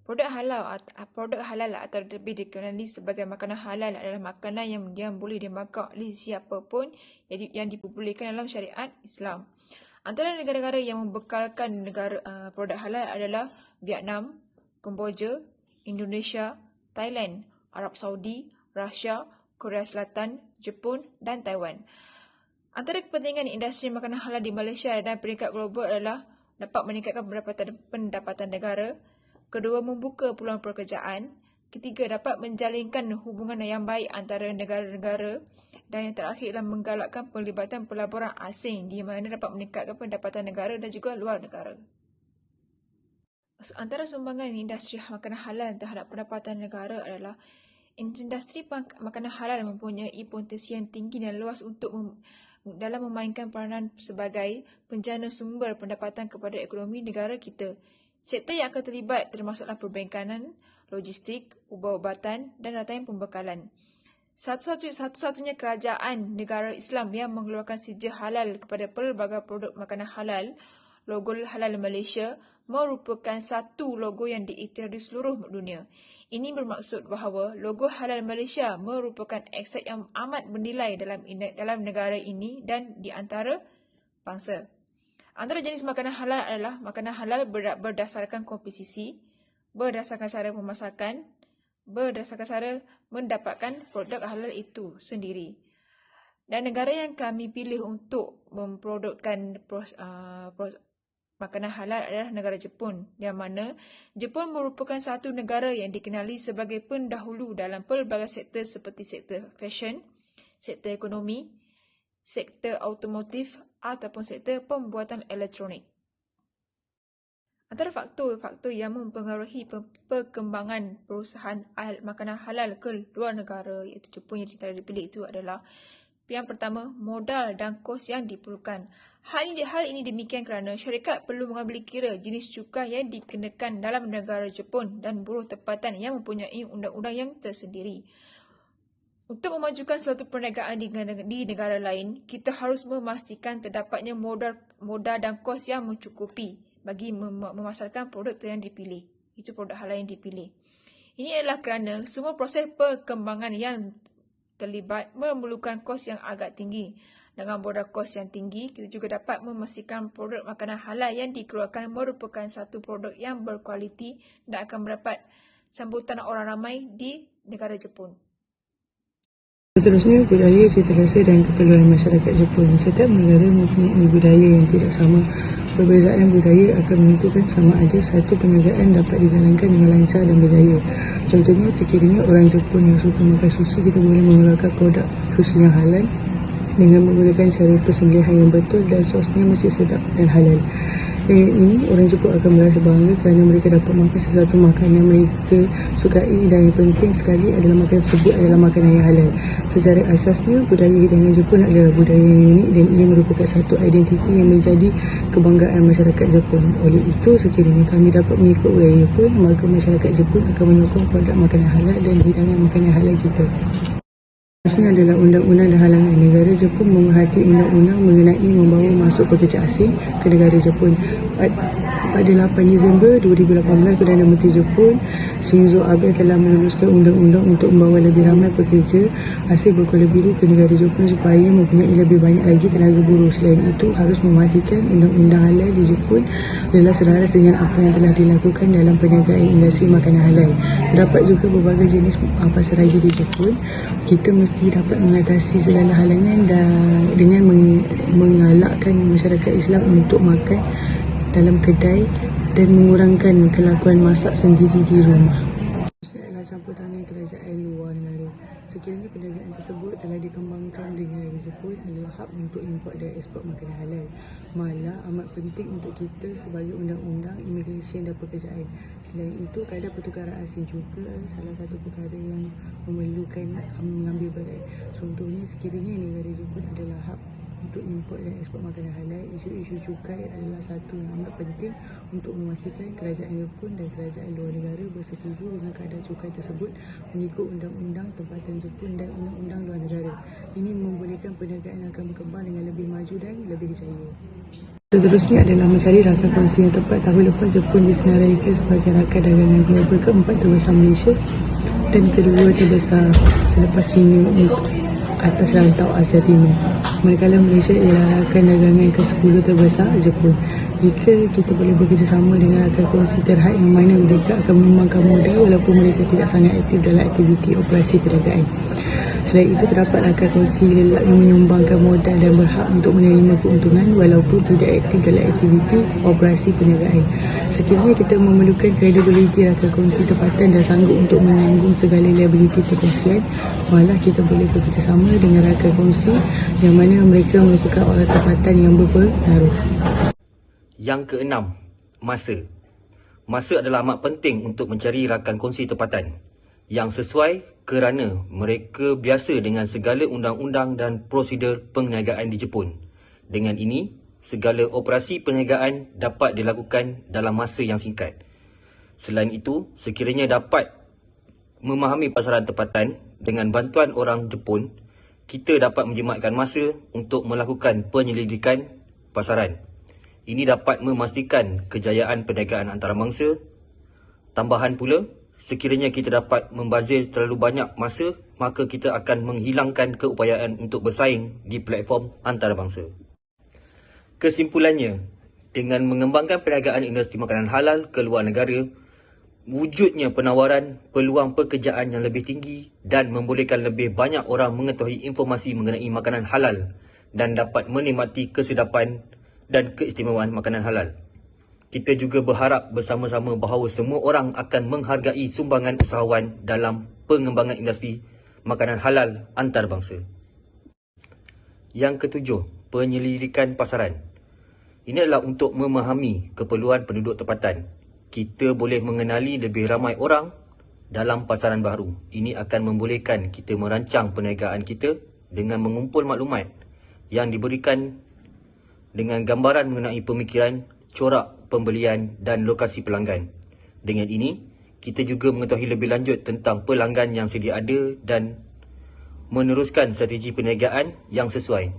Produk halal atau lebih dikenali sebagai makanan halal adalah makanan yang boleh dimakan oleh siapa pun yang diperbolehkan dalam syariat Islam. Antara negara-negara yang membekalkan produk halal adalah Vietnam, Kemboja, Indonesia, Thailand, Arab Saudi, Rusia, Korea Selatan, Jepun dan Taiwan. Antara kepentingan industri makanan halal di Malaysia dan peringkat global adalah dapat meningkatkan pendapatan negara, kedua, membuka peluang pekerjaan, ketiga, dapat menjalinkan hubungan yang baik antara negara-negara, dan yang terakhir adalah menggalakkan pelibatan pelaburan asing di mana dapat meningkatkan pendapatan negara dan juga luar negara. Antara sumbangan industri makanan halal terhadap pendapatan negara adalah industri makanan halal mempunyai potensi yang tinggi dan luas dalam memainkan peranan sebagai penjana sumber pendapatan kepada ekonomi negara kita. Sektor yang akan terlibat termasuklah perbankan, logistik, ubat-ubatan dan rantai pembekalan. Satu-satunya kerajaan negara Islam yang mengeluarkan sijil halal kepada pelbagai produk makanan halal, logo Halal Malaysia merupakan satu logo yang diiktiraf di seluruh dunia. Ini bermaksud bahawa logo Halal Malaysia merupakan aset yang amat bernilai dalam negara ini dan di antara bangsa. Antara jenis makanan halal adalah makanan halal berdasarkan komposisi, berdasarkan cara pemasakan, berdasarkan cara mendapatkan produk halal itu sendiri. Dan negara yang kami pilih untuk memprodukkan makanan halal adalah negara Jepun, yang mana Jepun merupakan satu negara yang dikenali sebagai pendahulu dalam pelbagai sektor seperti sektor fashion, sektor ekonomi, sektor automotif ataupun sektor pembuatan elektronik. Antara faktor yang mempengaruhi perkembangan perusahaan makanan halal ke luar negara iaitu Jepun yang kita dipilih itu adalah yang pertama, modal dan kos yang diperlukan. Hal ini demikian kerana syarikat perlu mengambil kira jenis cukai yang dikenakan dalam negara Jepun dan buruh tempatan yang mempunyai undang-undang yang tersendiri. Untuk memajukan suatu perniagaan di negara lain, kita harus memastikan terdapatnya modal dan kos yang mencukupi bagi memasarkan produk yang dipilih. Itu produk halal yang dipilih. Ini adalah kerana semua proses perkembangan yang terlibat memerlukan kos yang agak tinggi. Dengan modal kos yang tinggi, kita juga dapat memastikan produk makanan halal yang dikeluarkan merupakan satu produk yang berkualiti dan akan mendapat sambutan orang ramai di negara Jepun. Seterusnya, budaya, cita rasa dan keperluan masyarakat Jepun. Setiap negara mempunyai budaya yang tidak sama. Perbezaan budaya akan menentukan sama ada satu perniagaan dapat dijalankan dengan lancar dan berjaya. Contohnya, sekiranya orang Jepun yang suka makan sushi, kita boleh mengeluarkan produk sushi yang halal dengan menggunakan cara persembelihan yang betul dan sosnya mesti sedap dan halal. Ini orang Jepun akan merasa bangga kerana mereka dapat makan sesuatu makanan yang mereka sukai, dan yang penting sekali adalah makanan tersebut adalah makanan yang halal. Secara asasnya, budaya hidangan Jepun adalah budaya yang unik dan ia merupakan satu identiti yang menjadi kebanggaan masyarakat Jepun. Oleh itu, sekiranya kami dapat mengikut budaya Jepun, maka masyarakat Jepun akan menyokong produk makanan halal dan hidangan makanan halal kita. Seterusnya adalah undang-undang dan halangan. Negara Jepun memerhati undang-undang mengenai membawa masuk pekerja asing ke negara Jepun. Pada 8 Disember 2018, Perdana Menteri Jepun Shinzo Abe telah meluluskan undang-undang untuk membawa lebih ramai pekerja asing berkuala biru ke negara Jepun supaya mempunyai lebih banyak lagi tenaga buruh. Selain itu, harus mematikan undang-undang halal di Jepun adalah selaras dengan apa yang telah dilakukan dalam perniagaan industri makanan halal. Terdapat juga berbagai jenis pasaraya di Jepun. Kita mesti dapat mengatasi segala halangan dengan mengalakkan masyarakat Islam untuk makan dalam kedai dan mengurangkan kelakuan masak sendiri di rumah. Adalah campur tangan kerajaan luar negara. Sekiranya perniagaan tersebut telah dikembangkan di negara Jepun, adalah hak untuk import dan ekspor makanan halal. Malah amat penting untuk kita sebagai undang-undang imigresen dan pekerjaan. Selain itu, kadar pertukaran asing juga salah satu perkara yang memerlukan mengambil berat. Contohnya, sekiranya negara Jepun adalah hak untuk import dan ekspor makanan halal, isu-isu cukai adalah satu yang amat penting untuk memastikan kerajaan Jepun dan kerajaan luar negara bersetuju dengan kadar cukai tersebut mengikut undang-undang tempatan Jepun dan undang-undang luar negara. Ini membolehkan perniagaan akan berkembang dengan lebih maju dan lebih jaya. Seterusnya adalah mencari rakan kongsi yang tepat. Tahun lepas Jepun disenaraikan sebagai rakan dagangan global keempat terbesar Malaysia dan kedua terbesar selepas China untuk atas rantau Asia Timur. Manakala Malaysia ialah rakan dagangan ke-10 terbesar Jepun. Jika kita boleh bekerjasama dengan rakan kongsi terhad yang mana mereka akan menyumbangkan modal walaupun mereka tidak sangat aktif dalam aktiviti operasi perniagaan. Selain itu, terdapat rakan kongsi lelak yang menyumbangkan modal dan berhak untuk menerima keuntungan walaupun tidak aktif dalam aktiviti operasi perniagaan. Sekiranya kita memerlukan kredibiliti rakan kongsi tempatan dan sanggup untuk menanggung segala liabiliti perkongsian, malah kita boleh bekerjasama dengan rakan kongsi yang mana mereka merupakan orang tempatan yang berpengaruh. Yang keenam, masa. Masa adalah amat penting untuk mencari rakan kongsi tempatan yang sesuai kerana mereka biasa dengan segala undang-undang dan prosedur perniagaan di Jepun. Dengan ini, segala operasi perniagaan dapat dilakukan dalam masa yang singkat. Selain itu, sekiranya dapat memahami pasaran tempatan dengan bantuan orang Jepun, kita dapat menjimatkan masa untuk melakukan penyelidikan pasaran. Ini dapat memastikan kejayaan perniagaan antarabangsa. Tambahan pula, sekiranya kita dapat membazir terlalu banyak masa, maka kita akan menghilangkan keupayaan untuk bersaing di platform antarabangsa. Kesimpulannya, dengan mengembangkan perniagaan industri makanan halal ke luar negara, wujudnya penawaran peluang pekerjaan yang lebih tinggi dan membolehkan lebih banyak orang mengetahui informasi mengenai makanan halal dan dapat menikmati kesedapan dan keistimewaan makanan halal. Kita juga berharap bersama-sama bahawa semua orang akan menghargai sumbangan usahawan dalam pengembangan industri makanan halal antarabangsa. Yang ketujuh, penyelidikan pasaran. Ini adalah untuk memahami keperluan penduduk tempatan. Kita boleh mengenali lebih ramai orang dalam pasaran baru. Ini akan membolehkan kita merancang perniagaan kita dengan mengumpul maklumat yang diberikan dengan gambaran mengenai pemikiran, corak pembelian dan lokasi pelanggan. Dengan ini, kita juga mengetahui lebih lanjut tentang pelanggan yang sedia ada dan meneruskan strategi perniagaan yang sesuai.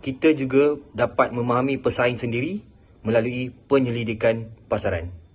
Kita juga dapat memahami pesaing sendiri melalui penyelidikan pasaran.